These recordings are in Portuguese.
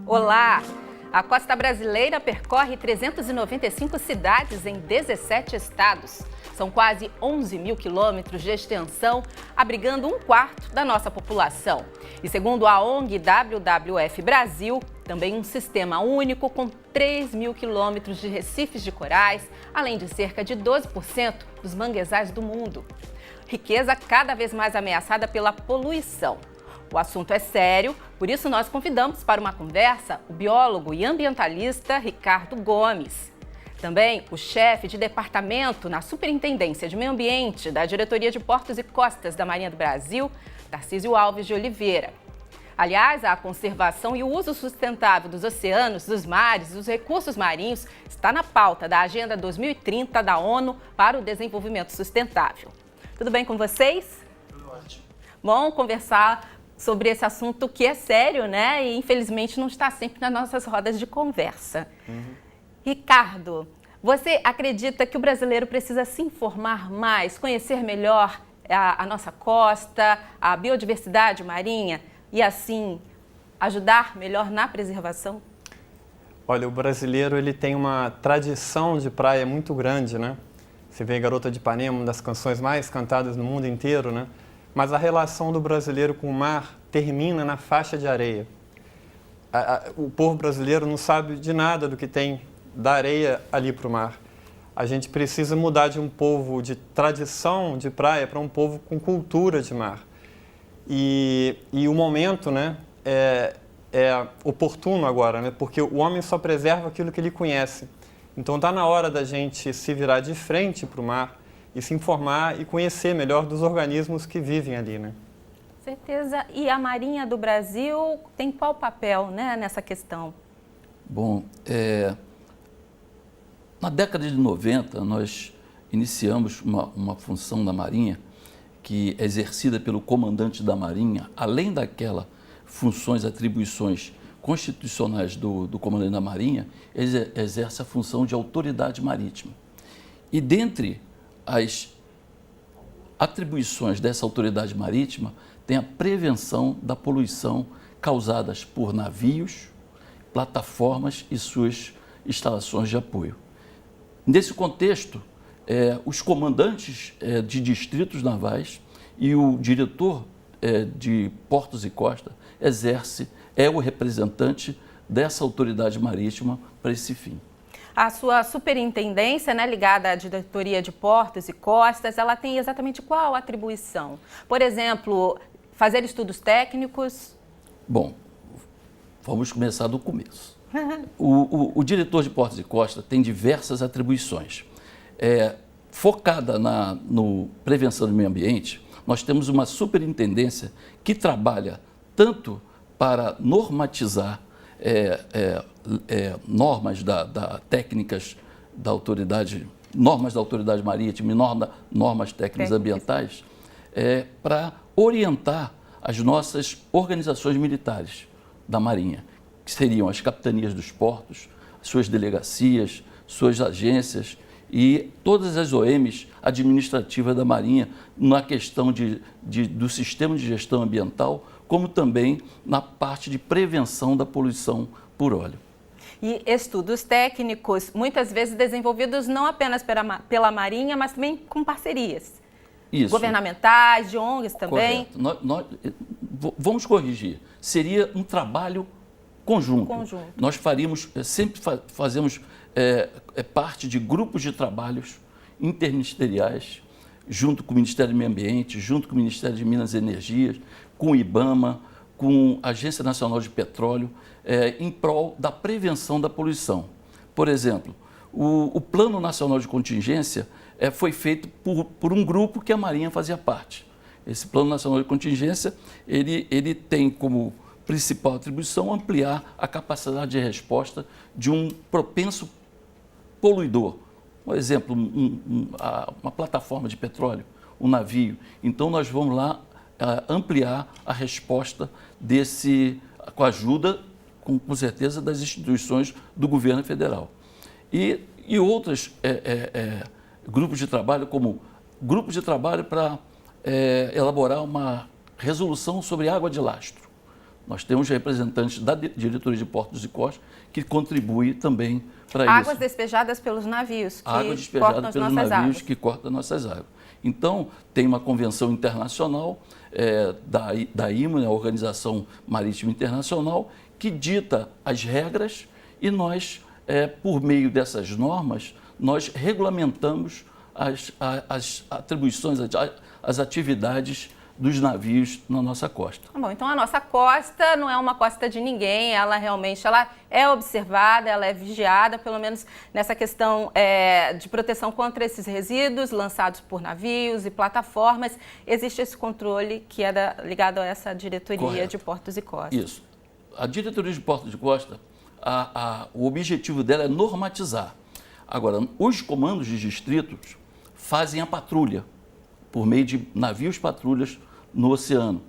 Olá! A costa brasileira percorre 395 cidades em 17 estados. São quase 11 mil quilômetros de extensão, abrigando um quarto da nossa população. E segundo a ONG WWF Brasil, também um sistema único com 3 mil quilômetros de recifes de corais, além de cerca de 12% dos manguezais do mundo. Riqueza cada vez mais ameaçada pela poluição. O assunto é sério, por isso nós convidamos para uma conversa o biólogo e ambientalista Ricardo Gomes. Também o chefe de departamento na Superintendência de Meio Ambiente da Diretoria de Portos e Costas da Marinha do Brasil, Tarcísio Alves de Oliveira. Aliás, a conservação e o uso sustentável dos oceanos, dos mares e dos recursos marinhos está na pauta da Agenda 2030 da ONU para o Desenvolvimento Sustentável. Tudo bem com vocês? Tudo ótimo. Bom conversar sobre esse assunto que é sério, né? E infelizmente não está sempre nas nossas rodas de conversa. Ricardo, você acredita que o brasileiro precisa se informar mais, conhecer melhor a nossa costa, a biodiversidade marinha e assim ajudar melhor na preservação? Olha, o brasileiro ele tem uma tradição de praia muito grande, né? Você vê Garota de Ipanema, uma das canções mais cantadas no mundo inteiro, né? Mas a relação do brasileiro com o mar termina na faixa de areia. O povo brasileiro não sabe de nada do que tem da areia ali para o mar. A gente precisa mudar de um povo de tradição de praia para um povo com cultura de mar. E o momento, né, é oportuno agora, né, porque o homem só preserva aquilo que ele conhece. Então está na hora da gente se virar de frente para o mar e se informar e conhecer melhor dos organismos que vivem ali, né? Certeza. E a Marinha do Brasil tem qual papel, né, nessa questão? Bom, na década de 90, nós iniciamos uma função da Marinha que é exercida pelo comandante da Marinha, além daquelas funções, atribuições constitucionais do comandante da Marinha, ele exerce a função de autoridade marítima. E dentre as atribuições dessa autoridade marítima, tem a prevenção da poluição causadas por navios, plataformas e suas instalações de apoio. Nesse contexto, os comandantes de distritos navais e o diretor de Portos e Costa é o representante dessa autoridade marítima para esse fim. A sua superintendência, né, ligada à Diretoria de Portos e Costas, ela tem exatamente qual atribuição? Por exemplo, fazer estudos técnicos? Bom, vamos começar do começo. O diretor de Portos e Costas tem diversas atribuições. Focada na prevenção do meio ambiente, nós temos uma superintendência que trabalha tanto para normatizar normas técnicas da autoridade, normas da autoridade marítima e normas técnicas ambientais, para orientar as nossas organizações militares da Marinha, que seriam as capitanias dos portos, suas delegacias, suas agências e todas as OMs administrativas da Marinha na questão do sistema de gestão ambiental, como também na parte de prevenção da poluição por óleo. E estudos técnicos, muitas vezes desenvolvidos não apenas pela Marinha, mas também com parcerias. Isso. Governamentais, de ONGs também. Correto. Vamos corrigir. Seria um trabalho conjunto. Nós faríamos, sempre fazemos parte de grupos de trabalhos interministeriais, junto com o Ministério do Meio Ambiente, junto com o Ministério de Minas e Energia, com o IBAMA, com a Agência Nacional de Petróleo, em prol da prevenção da poluição. Por exemplo, o Plano Nacional de Contingência foi feito por um grupo que a Marinha fazia parte. Esse Plano Nacional de Contingência, ele tem como principal atribuição ampliar a capacidade de resposta de um propenso poluidor. Por exemplo, uma plataforma de petróleo, um navio. Então, nós vamos lá ampliar a resposta com a ajuda, com certeza, das instituições do governo federal. E outros grupos de trabalho, como grupos de trabalho para elaborar uma resolução sobre água de lastro. Nós temos representantes da diretoria de portos e costas que contribuem também para isso. Águas despejadas pelos navios que Águas despejadas pelos navios águas. que cortam nossas águas. Então, tem uma convenção internacional da IMO, a Organização Marítima Internacional, que dita as regras e nós, por meio dessas normas, nós regulamentamos as atribuições, as atividades dos navios na nossa costa. Bom, então a nossa costa não é uma costa de ninguém, ela realmente é observada, ela é vigiada, pelo menos nessa questão de proteção contra esses resíduos lançados por navios e plataformas. Existe esse controle que é ligado a essa diretoria Correto. de portos e costas. Isso. A diretoria de portos e costas, o objetivo dela é normatizar. Agora, os comandos de distritos fazem a patrulha por meio de navios patrulhas no oceano.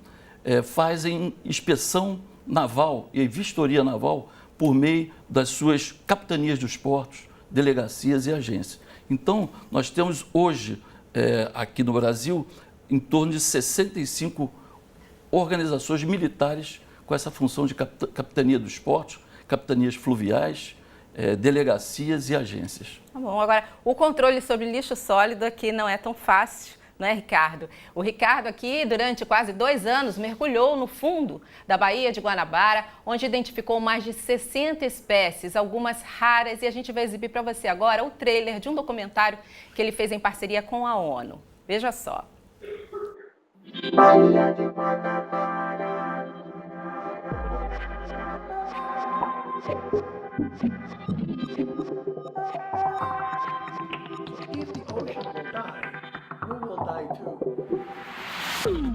Fazem inspeção naval e vistoria naval por meio das suas capitanias dos portos, delegacias e agências. Então, nós temos hoje, aqui no Brasil, em torno de 65 organizações militares com essa função de capitania dos portos, capitanias fluviais, delegacias e agências. Tá bom, agora, o controle sobre lixo sólido aqui não é tão fácil. Não é, Ricardo? O Ricardo aqui, durante quase 2 anos, mergulhou no fundo da Baía de Guanabara, onde identificou mais de 60 espécies, algumas raras, e a gente vai exibir para você agora o trailer de um documentário que ele fez em parceria com a ONU. Veja só. Baía de Guanabara. If the ocean will die, we will die too.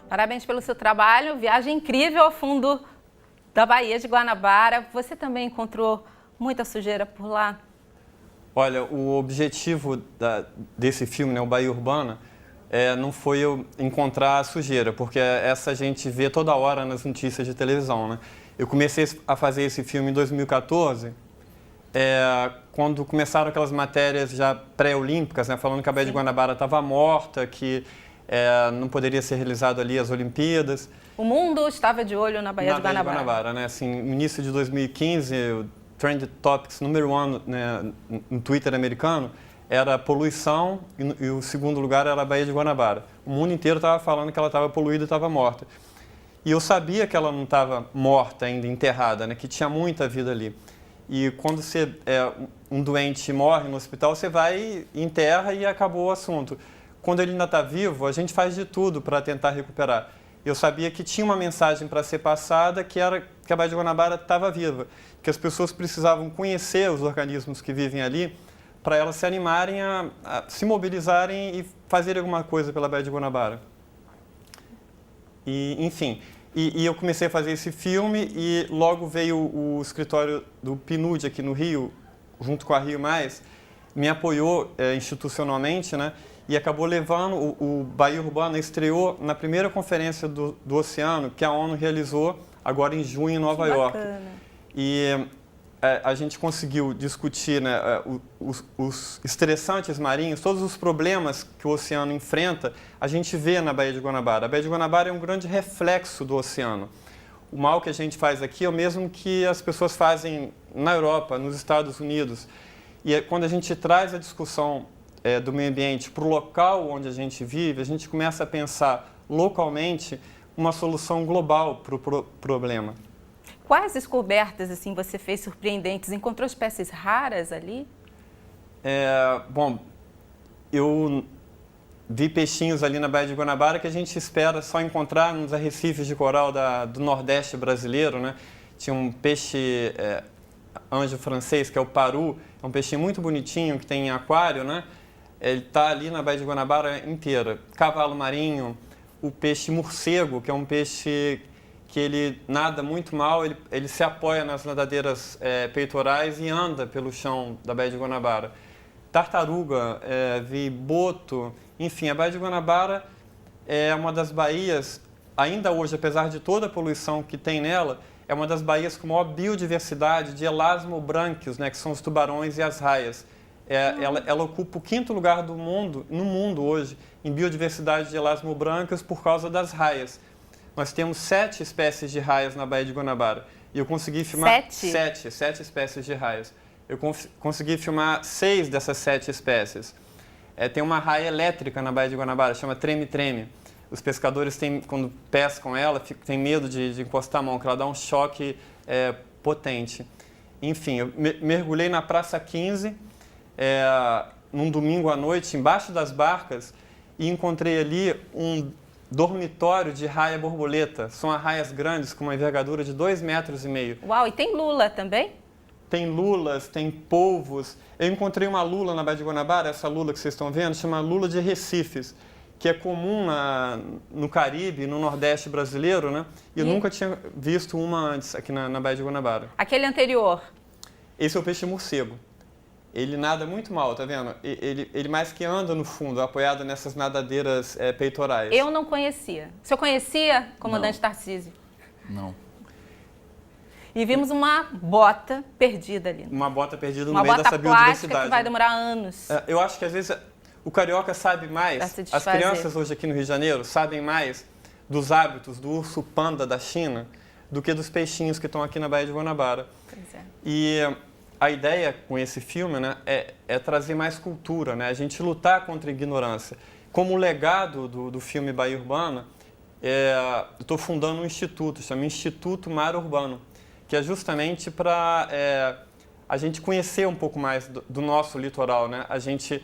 Parabéns pelo seu trabalho, viagem incrível ao fundo da Baía de Guanabara. Você também encontrou muita sujeira por lá? Olha, o objetivo desse filme, né, o Baía Urbana, não foi eu encontrar a sujeira, porque essa a gente vê toda hora nas notícias de televisão, né? Eu comecei a fazer esse filme em 2014, quando começaram aquelas matérias já pré-olímpicas, né, falando que a Baía de Guanabara estava morta, que não poderia ser realizado ali as Olimpíadas. O mundo estava de olho na Baía de Guanabara. Né? Assim, no início de 2015, o Trend Topics número 1, né, no Twitter americano era poluição e o segundo lugar era a Baía de Guanabara. O mundo inteiro estava falando que ela estava poluída e estava morta. E eu sabia que ela não estava morta ainda, enterrada, né, que tinha muita vida ali. E quando um doente morre no hospital, você vai, enterra e acabou o assunto. Quando ele ainda está vivo, a gente faz de tudo para tentar recuperar. Eu sabia que tinha uma mensagem para ser passada, que era que a Baía de Guanabara estava viva, que as pessoas precisavam conhecer os organismos que vivem ali para elas se animarem a se mobilizarem e fazerem alguma coisa pela Baía de Guanabara. E, enfim, eu comecei a fazer esse filme e logo veio o escritório do PNUD aqui no Rio, junto com a Rio+, me apoiou institucionalmente, né? E acabou levando, o Baía Urbana estreou na primeira conferência do oceano que a ONU realizou agora em junho em Nova York. E a gente conseguiu discutir, né, os estressantes marinhos, todos os problemas que o oceano enfrenta, a gente vê na Baía de Guanabara. A Baía de Guanabara é um grande reflexo do oceano. O mal que a gente faz aqui é o mesmo que as pessoas fazem na Europa, nos Estados Unidos. E quando a gente traz a discussão do meio ambiente para o local onde a gente vive, a gente começa a pensar localmente uma solução global para o problema. Quais descobertas assim, você fez surpreendentes? Encontrou espécies raras ali? Bom, eu vi peixinhos ali na Baía de Guanabara que a gente espera só encontrar nos arrecifes de coral do Nordeste brasileiro, né? tinha um peixe anjo francês, que é o paru, é um peixinho muito bonitinho, que tem em aquário, né? Ele está ali na Baía de Guanabara inteira. Cavalo marinho, o peixe morcego, que é um peixe que ele nada muito mal, ele se apoia nas nadadeiras peitorais e anda pelo chão da Baía de Guanabara. Tartaruga, vi boto, enfim, a Baía de Guanabara é uma das baías, ainda hoje, apesar de toda a poluição que tem nela, é uma das baías com maior biodiversidade de elasmobrânquios, né, que são os tubarões e as raias. Ela ocupa o 5º lugar no mundo hoje, em biodiversidade de elasmobrânquios por causa das raias. Nós temos 7 espécies de raias na Baía de Guanabara. E eu consegui filmar 7 espécies de raias. Eu consegui filmar 6 dessas 7 espécies. Tem uma raia elétrica na Baía de Guanabara, chama treme-treme. Os pescadores, quando pescam ela, têm medo de encostar a mão, porque ela dá um choque potente. Enfim, eu mergulhei na Praça 15, num domingo à noite, embaixo das barcas, e encontrei ali um dormitório de raia borboleta. São arraias grandes, com uma envergadura de 2,5 metros. Uau, e tem lula também? Tem lulas, tem polvos. Eu encontrei uma lula na Baía de Guanabara, essa lula que vocês estão vendo, chama lula de Recifes, que é comum no Caribe, no Nordeste brasileiro, né? E eu nunca tinha visto uma antes aqui na Baía de Guanabara. Aquele anterior? Esse é o peixe morcego. Ele nada muito mal, tá vendo? Ele mais que anda no fundo, apoiado nessas nadadeiras peitorais. Eu não conhecia. O senhor conhecia, comandante Tarcísio? Não. E vimos uma bota perdida ali. Uma bota perdida no meio dessa biodiversidade. Uma bota plástica que vai demorar anos. Eu acho que às vezes o carioca sabe mais, as crianças hoje aqui no Rio de Janeiro sabem mais dos hábitos do urso panda da China do que dos peixinhos que estão aqui na Baía de Guanabara. Pois é. E a ideia com esse filme, né, é trazer mais cultura, né, a gente lutar contra a ignorância. Como legado do filme Baía Urbana, eu estou fundando um instituto, chama Instituto Mar Urbano, que é justamente para a gente conhecer um pouco mais do nosso litoral, né, a gente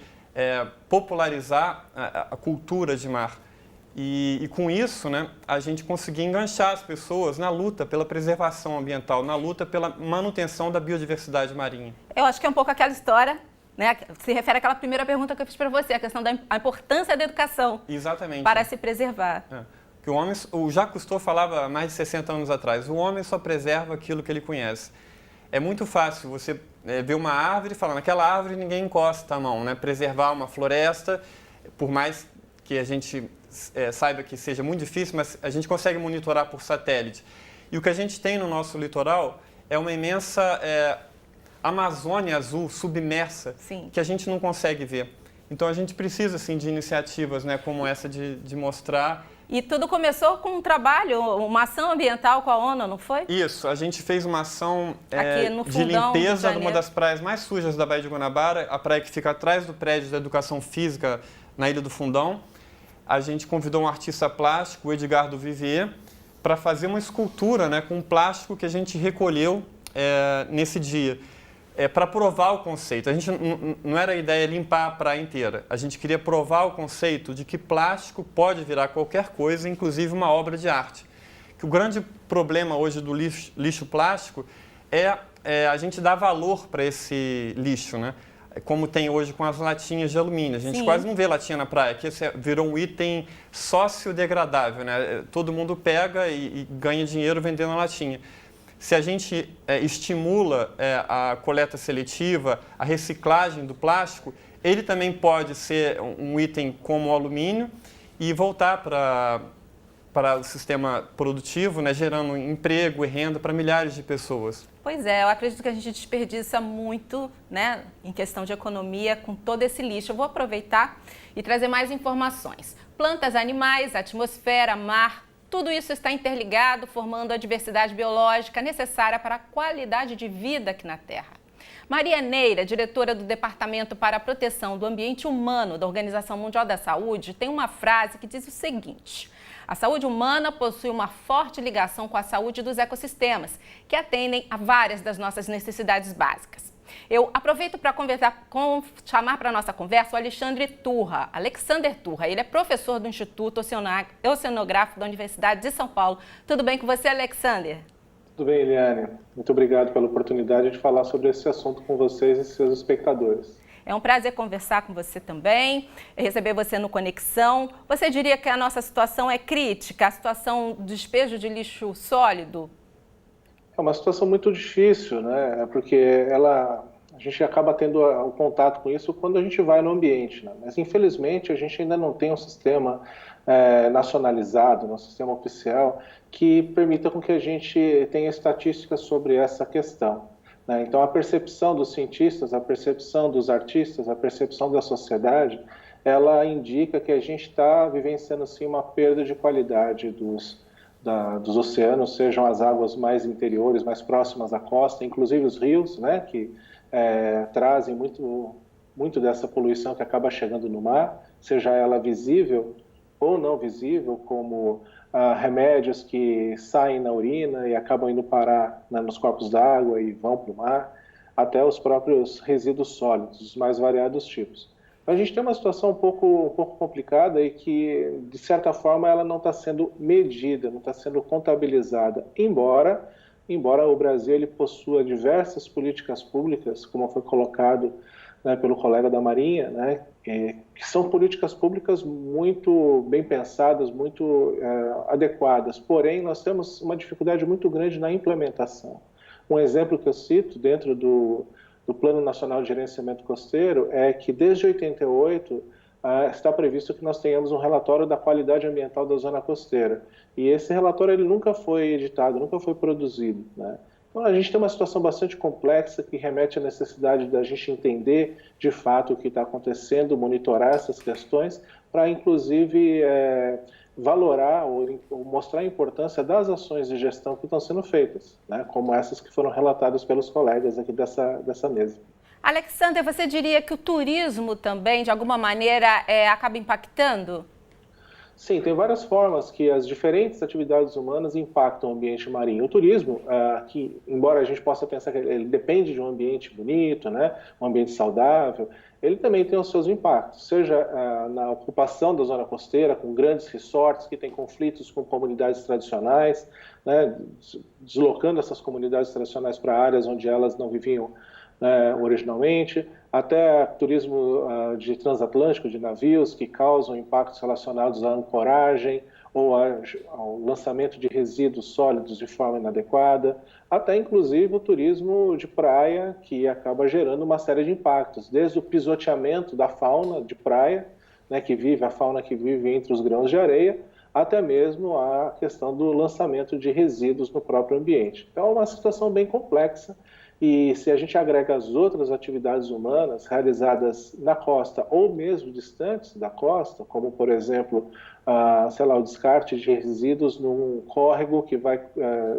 popularizar a cultura de mar. E com isso, né, a gente conseguir enganchar as pessoas na luta pela preservação ambiental, na luta pela manutenção da biodiversidade marinha. Eu acho que é um pouco aquela história, né, se refere àquela primeira pergunta que eu fiz para você, a questão da importância da educação. Exatamente. Para se preservar. Que o Jacques Cousteau falava há mais de 60 anos atrás, o homem só preserva aquilo que ele conhece. É muito fácil você ver uma árvore e falar, naquela árvore ninguém encosta a mão, né? Preservar uma floresta, por mais que a gente saiba que seja muito difícil, mas a gente consegue monitorar por satélite. E o que a gente tem no nosso litoral é uma imensa Amazônia azul, submersa, Sim. que a gente não consegue ver. Então a gente precisa assim, de iniciativas, né, como essa de mostrar. E tudo começou com um trabalho, uma ação ambiental com a ONU, não foi? Isso, a gente fez uma ação de limpeza numa das praias mais sujas da Baía de Guanabara, a praia que fica atrás do prédio da Educação Física na Ilha do Fundão. A gente convidou um artista plástico, o Edgardo Vivier, para fazer uma escultura, né, com plástico que a gente recolheu nesse dia, para provar o conceito. A gente não era a ideia limpar a praia inteira, a gente queria provar o conceito de que plástico pode virar qualquer coisa, inclusive uma obra de arte. Que o grande problema hoje do lixo plástico é a gente dar valor para esse lixo, né? Como tem hoje com as latinhas de alumínio. A gente quase não vê latinha na praia, que virou um item sociodegradável, né? Todo mundo pega e ganha dinheiro vendendo a latinha. Se a gente estimula a coleta seletiva, a reciclagem do plástico, ele também pode ser um item como o alumínio e voltar para o sistema produtivo, né, gerando emprego e renda para milhares de pessoas. Pois é, eu acredito que a gente desperdiça muito, né, em questão de economia com todo esse lixo. Eu vou aproveitar e trazer mais informações. Plantas, animais, atmosfera, mar, tudo isso está interligado, formando a diversidade biológica necessária para a qualidade de vida aqui na Terra. Maria Neira, diretora do Departamento para a Proteção do Ambiente Humano da Organização Mundial da Saúde, tem uma frase que diz o seguinte: a saúde humana possui uma forte ligação com a saúde dos ecossistemas, que atendem a várias das nossas necessidades básicas. Eu aproveito para chamar para a nossa conversa o Alexander Turra. Ele é professor do Instituto Oceanográfico da Universidade de São Paulo. Tudo bem com você, Alexander? Tudo bem, Eliane? Muito obrigado pela oportunidade de falar sobre esse assunto com vocês e seus espectadores. É um prazer conversar com você também, receber você no Conexão. Você diria que a nossa situação é crítica, a situação do despejo de lixo sólido? É uma situação muito difícil, né? Porque a gente acaba tendo o contato com isso quando a gente vai no ambiente, né? Mas infelizmente a gente ainda não tem um sistema nacionalizado, um sistema oficial que permita com que a gente tenha estatísticas sobre essa questão, né? Então a percepção dos cientistas, a percepção dos artistas, a percepção da sociedade, ela indica que a gente está vivenciando assim uma perda de qualidade dos oceanos, sejam as águas mais interiores, mais próximas à costa, inclusive os rios, né, que trazem muito dessa poluição que acaba chegando no mar, seja ela visível ou não visível, como remédios que saem na urina e acabam indo parar, né, nos corpos d'água e vão para o mar, até os próprios resíduos sólidos, os mais variados tipos. A gente tem uma situação um pouco complicada e que, de certa forma, ela não está sendo medida, não está sendo contabilizada, embora o Brasil ele possua diversas políticas públicas, como foi colocado, né, pelo colega da Marinha, né, que são políticas públicas muito bem pensadas, muito adequadas, porém nós temos uma dificuldade muito grande na implementação. Um exemplo que eu cito dentro do Plano Nacional de Gerenciamento Costeiro é que desde 88 está previsto que nós tenhamos um relatório da qualidade ambiental da zona costeira, e esse relatório ele nunca foi editado, nunca foi produzido, né? Então a gente tem uma situação bastante complexa que remete à necessidade da gente entender de fato o que está acontecendo, monitorar essas questões para inclusive valorar ou mostrar a importância das ações de gestão que estão sendo feitas, né, como essas que foram relatadas pelos colegas aqui dessa mesa. Alexander, você diria que o turismo também, de alguma maneira, acaba impactando? Sim, tem várias formas que as diferentes atividades humanas impactam o ambiente marinho. O turismo, que embora a gente possa pensar que ele depende de um ambiente bonito, né, um ambiente saudável, ele também tem os seus impactos, seja na ocupação da zona costeira, com grandes resorts que têm conflitos com comunidades tradicionais, né, deslocando essas comunidades tradicionais para áreas onde elas não viviam originalmente, até turismo de transatlântico, de navios, que causam impactos relacionados à ancoragem ou ao lançamento de resíduos sólidos de forma inadequada, até inclusive o turismo de praia, que acaba gerando uma série de impactos, desde o pisoteamento da fauna de praia, né, a fauna que vive entre os grãos de areia, até mesmo a questão do lançamento de resíduos no próprio ambiente. Então é uma situação bem complexa. E se a gente agrega as outras atividades humanas realizadas na costa ou mesmo distantes da costa, como, por exemplo, o descarte de resíduos num córrego que vai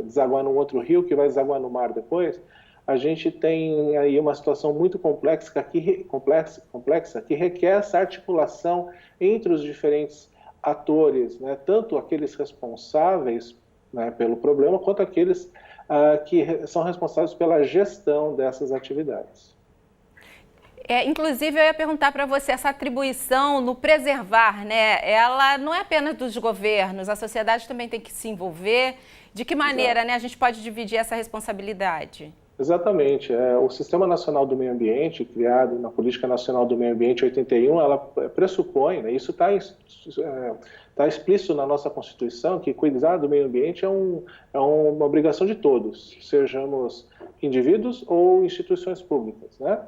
desaguar num outro rio, que vai desaguar no mar depois, a gente tem aí uma situação muito complexa que requer essa articulação entre os diferentes atores, né, tanto aqueles responsáveis, né, pelo problema, quanto aqueles que são responsáveis pela gestão dessas atividades. Inclusive, eu ia perguntar para você, essa atribuição no preservar, né? Ela não é apenas dos governos, a sociedade também tem que se envolver. De que maneira, né, a gente pode dividir essa responsabilidade? Exatamente. O Sistema Nacional do Meio Ambiente, criado na Política Nacional do Meio Ambiente 81, ela pressupõe, né, isso está explícito na nossa Constituição, que cuidar do meio ambiente é uma obrigação de todos, sejamos indivíduos ou instituições públicas, né?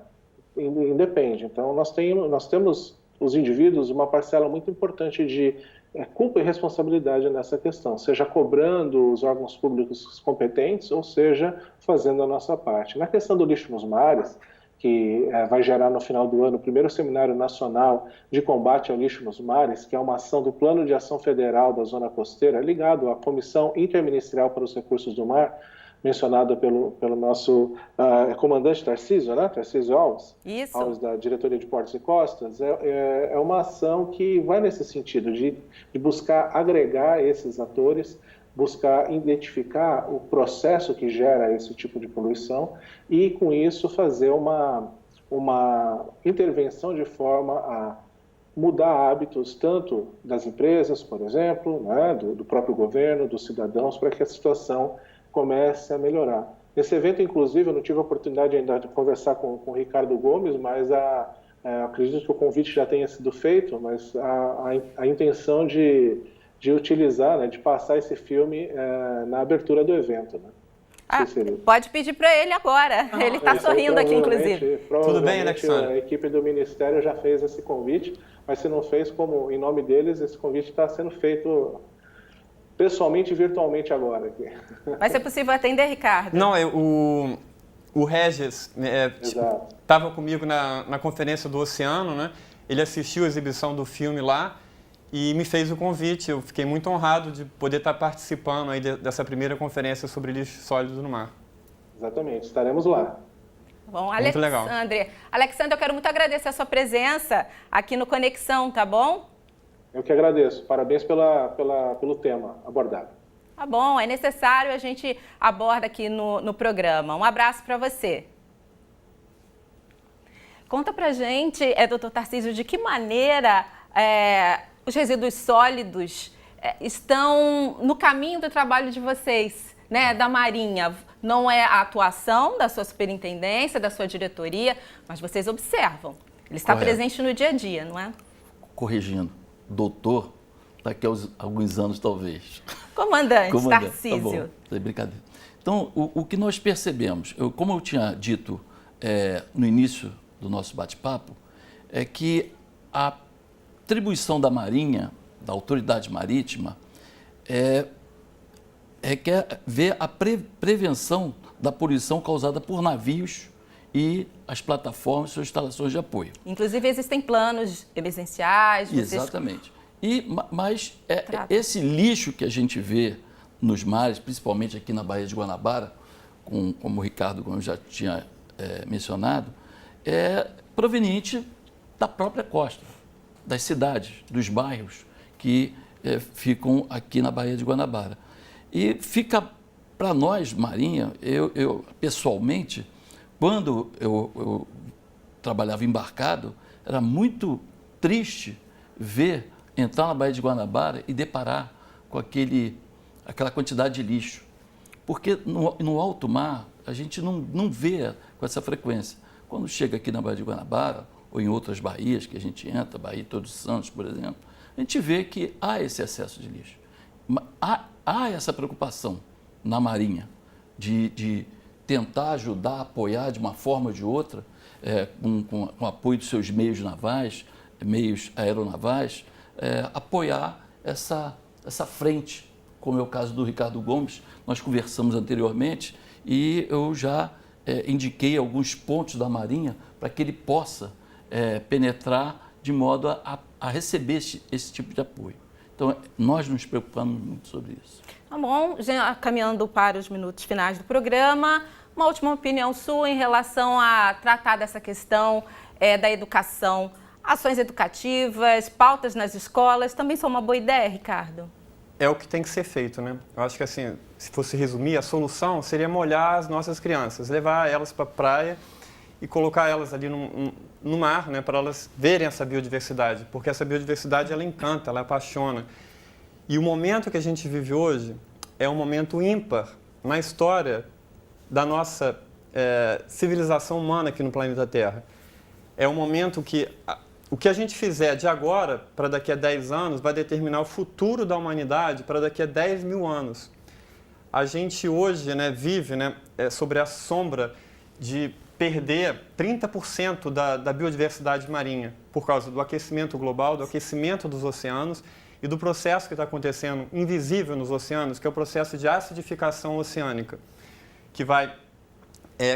Independe. Então, nós temos, os indivíduos, uma parcela muito importante de culpa e responsabilidade nessa questão, seja cobrando os órgãos públicos competentes, ou seja, fazendo a nossa parte. Na questão do lixo nos mares, que vai gerar no final do ano o primeiro Seminário Nacional de Combate ao Lixo nos Mares, que é uma ação do Plano de Ação Federal da Zona Costeira, ligado à Comissão Interministerial para os Recursos do Mar, mencionada pelo nosso comandante Tarcísio, né? Tarcísio Alves, Isso. Alves da Diretoria de Portos e Costas, é uma ação que vai nesse sentido, de buscar agregar esses atores, buscar identificar o processo que gera esse tipo de poluição e, com isso, fazer uma intervenção de forma a mudar hábitos tanto das empresas, por exemplo, né, do próprio governo, dos cidadãos, para que a situação comece a melhorar. Nesse evento, inclusive, eu não tive a oportunidade ainda de conversar com o Ricardo Gomes, mas acredito que o convite já tenha sido feito, mas a intenção de utilizar, né, de passar esse filme na abertura do evento, né? Pode pedir para ele agora. Ele está sorrindo aqui, inclusive. Tudo bem, Alexandre? A equipe do Ministério já fez esse convite, mas se não fez, como em nome deles, esse convite está sendo feito pessoalmente e virtualmente agora. Aqui. Vai ser possível atender, Ricardo? Não, o Regis estava comigo na conferência do Oceano, né? Ele assistiu a exibição do filme lá e me fez o convite. Eu fiquei muito honrado de poder estar participando aí dessa primeira conferência sobre lixo sólido no mar. Exatamente, estaremos lá. Bom, muito legal. Alexandre, eu quero muito agradecer a sua presença aqui no Conexão, tá bom? Eu que agradeço. Parabéns pelo tema abordado. Tá bom, é necessário, a gente aborda aqui no programa. Um abraço para você. Conta pra gente, doutor Tarcísio, de que maneira os resíduos sólidos estão no caminho do trabalho de vocês, né, da Marinha. Não é a atuação da sua superintendência, da sua diretoria, mas vocês observam. Ele está presente no dia a dia, não é? Corrigindo, doutor, daqui a alguns anos talvez. Comandante Tarcísio. Tá bom, é brincadeira. Então, o que nós percebemos, como eu tinha dito no início do nosso bate-papo, é que a atribuição da Marinha, da autoridade marítima, quer ver a prevenção da poluição causada por navios e as plataformas e suas instalações de apoio. Inclusive, existem planos emergenciais. Exatamente. Mas esse lixo que a gente vê nos mares, principalmente aqui na Baía de Guanabara, como o Ricardo Gomes já tinha mencionado, é proveniente da própria costa, das cidades, dos bairros que ficam aqui na Baía de Guanabara. E fica para nós, Marinha, eu pessoalmente, quando eu trabalhava embarcado, era muito triste ver entrar na Baía de Guanabara e deparar com aquela quantidade de lixo. Porque no alto mar, a gente não vê com essa frequência. Quando chega aqui na Baía de Guanabara, ou em outras baías que a gente entra, Baía de Todos os Santos, por exemplo, a gente vê que há esse excesso de lixo. Há essa preocupação na Marinha de tentar ajudar, apoiar de uma forma ou de outra, com o apoio dos seus meios navais, meios aeronavais, apoiar essa frente, como é o caso do Ricardo Gomes. Nós conversamos anteriormente e eu já indiquei alguns pontos da Marinha para que ele possa penetrar de modo a receber esse tipo de apoio. Então, nós nos preocupamos muito sobre isso. Tá bom, já caminhando para os minutos finais do programa, uma última opinião sua em relação a tratar dessa questão da educação. Ações educativas, pautas nas escolas, também são uma boa ideia, Ricardo? É o que tem que ser feito, né? Eu acho que, assim, se fosse resumir, a solução seria molhar as nossas crianças, levar elas para a praia e colocar elas ali no mar, né, para elas verem essa biodiversidade, porque essa biodiversidade, ela encanta, ela apaixona. E o momento que a gente vive hoje é um momento ímpar na história da nossa civilização humana aqui no planeta Terra. É um momento que o que a gente fizer de agora para daqui a 10 anos vai determinar o futuro da humanidade para daqui a 10 mil anos. A gente hoje, né, vive, né, sobre a sombra de perder 30% da biodiversidade marinha por causa do aquecimento global, do aquecimento dos oceanos e do processo que está acontecendo invisível nos oceanos, que é o processo de acidificação oceânica, que vai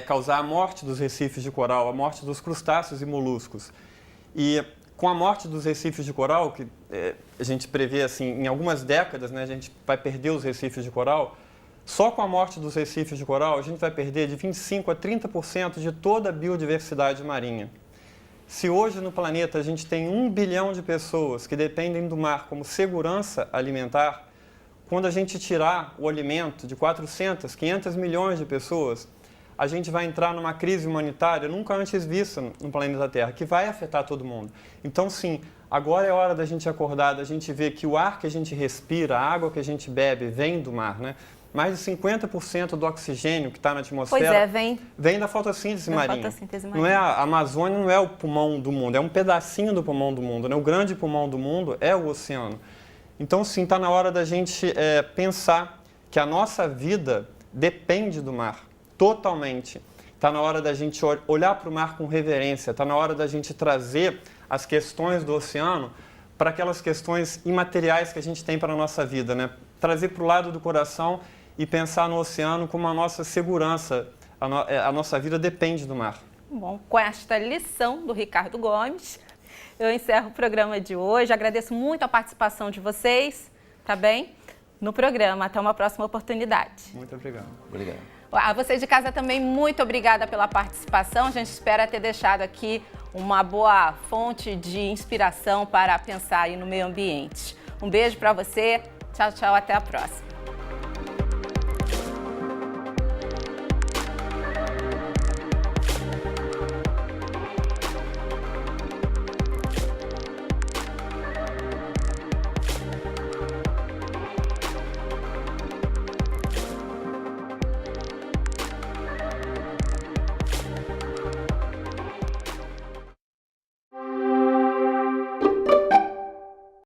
causar a morte dos recifes de coral, a morte dos crustáceos e moluscos. E com a morte dos recifes de coral, que a gente prevê assim, em algumas décadas, né, a gente vai perder os recifes de coral. Só com a morte dos recifes de coral, a gente vai perder de 25% a 30% de toda a biodiversidade marinha. Se hoje no planeta a gente tem 1 bilhão de pessoas que dependem do mar como segurança alimentar, quando a gente tirar o alimento de 400, 500 milhões de pessoas, a gente vai entrar numa crise humanitária nunca antes vista no planeta Terra, que vai afetar todo mundo. Então, sim, agora é hora da gente acordar, da gente ver que o ar que a gente respira, a água que a gente bebe, vem do mar, né? mais de 50% do oxigênio que está na atmosfera vem da fotossíntese marinha. Não é a Amazônia não é o pulmão do mundo, é um pedacinho do pulmão do mundo, né? O grande pulmão do mundo é o oceano. Então, sim, está na hora da gente pensar que a nossa vida depende do mar, totalmente. Está na hora da gente olhar para o mar com reverência, está na hora da gente trazer as questões do oceano para aquelas questões imateriais que a gente tem para a nossa vida, né? Trazer para o lado do coração e pensar no oceano como a nossa segurança, a nossa vida depende do mar. Bom, com esta lição do Ricardo Gomes, eu encerro o programa de hoje. Agradeço muito a participação de vocês, tá bem? No programa. Até uma próxima oportunidade. Muito obrigado. Obrigado. A vocês de casa também, muito obrigada pela participação. A gente espera ter deixado aqui uma boa fonte de inspiração para pensar aí no meio ambiente. Um beijo para você. Tchau, tchau. Até a próxima.